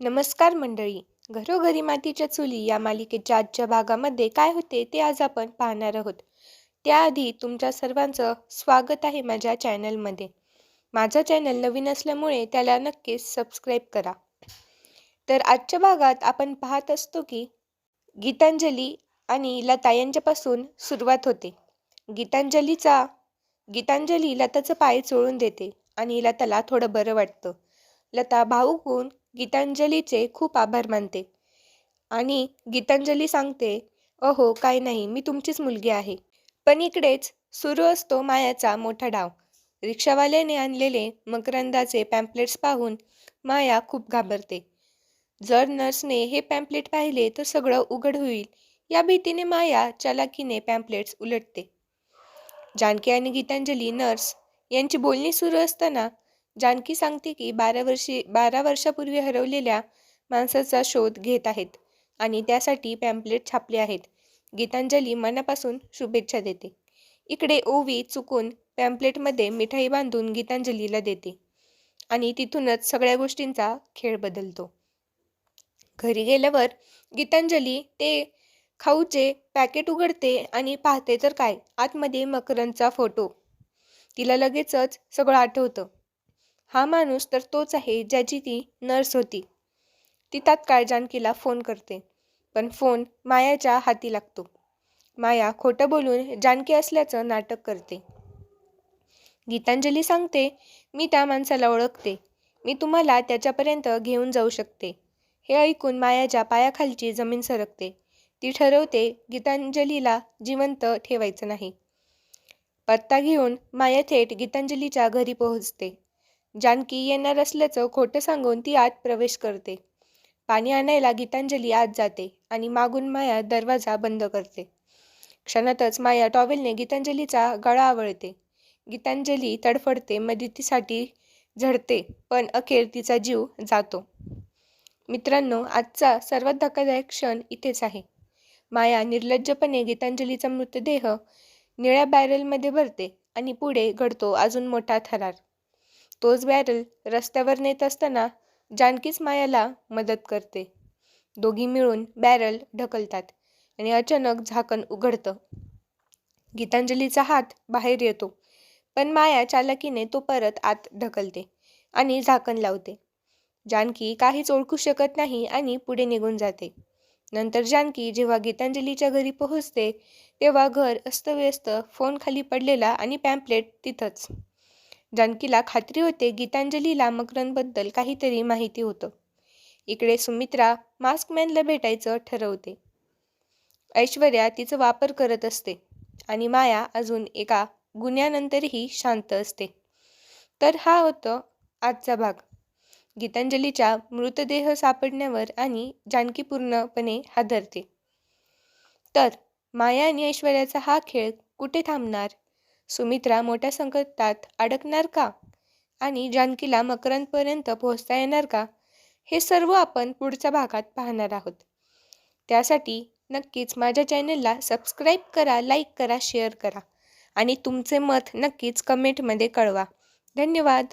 नमस्कार मंडळी. घरोघरी मातीच्या चुली या मालिकेच्या आजच्या भागामध्ये काय होते ते आज आपण पाहणार आहोत. त्याआधी तुमच्या सर्वांचं स्वागत आहे माझ्या चॅनलमध्ये. माझा चॅनल नवीन असल्यामुळे त्याला नक्कीच सबस्क्राईब करा. तर आजच्या भागात आपण पाहत असतो की गीतांजली आणि लता यांच्यापासून सुरुवात होते. गीतांजली लताचं पाय चोळून देते आणि लताला थोडं बरं वाटतं. लता भावूक होऊन गीतांजलीचे खूप आभार मानते आणि गीतांजली सांगते, अहो काय नाही, मी तुमचीच मुलगी आहे. पण इकडेच सुरू असतो मायाचा मोठा डाव. रिक्षावाल्याने आणलेले मकरंदाचे पॅम्पलेट्स पाहून माया खूप घाबरते. जर नर्सने हे पॅम्पलेट पाहिले तर सगळं उघड होईल या भीतीने माया चालाकीने पॅम्पलेट्स उलटते. जानकी आणि गीतांजली नर्स यांची बोलणी सुरू असताना जानकी सांगते की 12 वर्षापूर्वी हरवलेल्या माणसाचा शोध घेत आहेत आणि त्यासाठी पॅम्पलेट छापले आहेत. गीतांजली मनापासून शुभेच्छा देते. इकडे ओवी चुकून पॅम्पलेटमध्ये मिठाई बांधून गीतांजलीला देते आणि तिथूनच सगळ्या गोष्टींचा खेळ बदलतो. घरी गेल्यावर गीतांजली ते खाऊचे पॅकेट उघडते आणि पाहते तर काय, आतमध्ये मकरंदचा फोटो. तिला लगेचच सगळं आठवतं. हा माणूस तर तोच आहे ज्याची ती नर्स होती. ती तात्काळ जानकीला फोन करते, पण फोन मायाच्या हाती लागतो. माया खोटं बोलून जानकी असल्याचं नाटक करते. गीतांजली सांगते, मी त्या माणसाला ओळखते, मी तुम्हाला त्याच्यापर्यंत घेऊन जाऊ शकते. हे ऐकून मायाच्या पायाखालची जमीन सरकते. ती ठरवते गीतांजलीला जिवंत ठेवायचं नाही. पत्ता घेऊन माया थेट गीतांजलीच्या घरी पोहोचते. जानकी येणार असल्याचं खोटं सांगून ती आत प्रवेश करते. पाणी आणायला गीतांजली आत जाते आणि मागून माया दरवाजा बंद करते. क्षणातच माया टॉवेलने गीतांजलीचा गळा आवळते. गीतांजली तडफडते, मदतीसाठी झडते, पण अखेर तिचा जीव जातो. मित्रांनो, आजचा सर्वात धक्कादायक क्षण इथेच आहे. माया निर्लज्जपणे गीतांजलीचा मृतदेह निळ्या बॅरलमध्ये भरते आणि पुढे घडतो अजून मोठा थरार. तोच बॅरल रस्त्यावर नेत असताना जानकीच मायाला मदत करते. दोघी मिळून बॅरल ढकलतात आणि अचानक झाकण उघडतं. गीतांजलीचा हात बाहेर येतो, पण माया चालाकीने तो परत आत ढकलते आणि झाकण लावते. जानकी काहीच ओळखू शकत नाही आणि पुढे निघून जाते. नंतर जानकी जेव्हा गीतांजलीच्या घरी पोहोचते तेव्हा घर अस्तव्यस्त, फोन खाली पडलेला आणि पॅम्पलेट तिथंच. जानकीला खात्री होते गीतांजलीला मकरंदबद्दल काहीतरी माहिती होतं. इकडे सुमित्रा मास्कमॅनला भेटायचं ठरवते. ऐश्वर्या तिचा वापर करत असते आणि माया अजून एका गुन्ह्यानंतरही शांत असते. तर हा होता आजचा भाग. गीतांजलीच्या मृतदेह सापडण्यावर आणि जानकी पूर्णपणे हादरते. तर माया आणि ऐश्वर्याचा हा खेळ कुठे थांबणार? सुमित्रा मोठ्या संकटात अडकणार का? आणि जानकीला मकरंदपर्यंत पोहोचता येणार का? हे सर्व आपण पुढच्या भागात पाहणार आहोत. त्यासाठी नक्कीच माझ्या चॅनलला सबस्क्राईब करा, लाईक करा, शेअर करा आणि तुमचे मत नक्कीच कमेंटमध्ये कळवा. धन्यवाद.